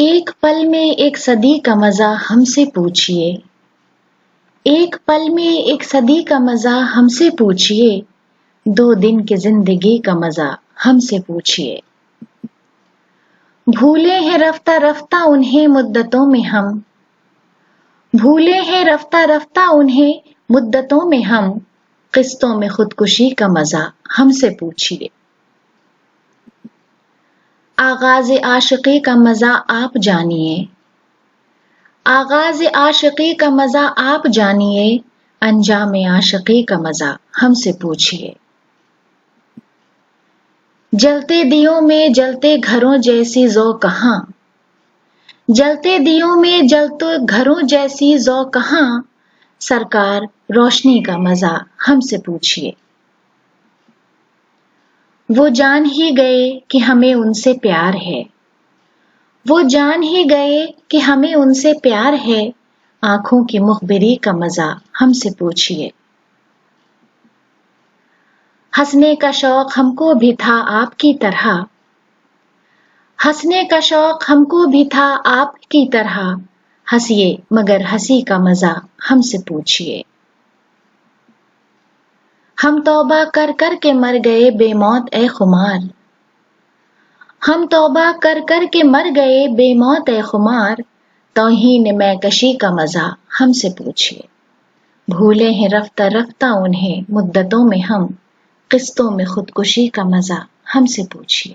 ایک پل میں ایک صدی کا مزہ ہم سے پوچھئے، ایک پل میں ایک صدی کا مزہ ہم سے پوچھئے، 2 دن کی زندگی کا مزہ ہم سے پوچھئے۔ بھولے ہیں رفتہ رفتہ انہیں مدتوں میں ہم، بھولے ہیں رفتہ رفتہ انہیں مدتوں میں ہم، قسطوں میں خودکشی کا مزہ ہم سے پوچھئے۔ آغاز عاشقی کا مزہ آپ جانیے، آغاز عاشقی کا مزہ آپ جانیے، انجام عاشقی کا مزہ ہم سے پوچھئے۔ جلتے دیوں میں جلتے گھروں جیسی ذوق کہاں، جلتے دیوں میں جلتے گھروں جیسی ذوق کہاں، سرکار روشنی کا مزہ ہم سے پوچھئے۔ وہ جان ہی گئے کہ ہمیں ان سے پیار ہے، وہ جان ہی گئے کہ ہمیں ان سے پیار ہے، آنکھوں کی مخبری کا مزہ ہم سے پوچھئے۔ ہنسنے کا شوق ہم کو بھی تھا آپ کی طرح، ہنسنے کا شوق ہم کو بھی تھا آپ کی طرح، ہنسیے مگر ہنسی کا مزہ ہم سے پوچھئے۔ ہم توبہ کر کر کے مر گئے بے موت اے خمار، ہم توبہ کر کر کے مر گئے بے موت اے خمار، توہین میں کشی کا مزہ ہم سے پوچھئے۔ بھولے ہیں رفتہ رفتہ انہیں مدتوں میں ہم، قسطوں میں خودکشی کا مزہ ہم سے پوچھئے۔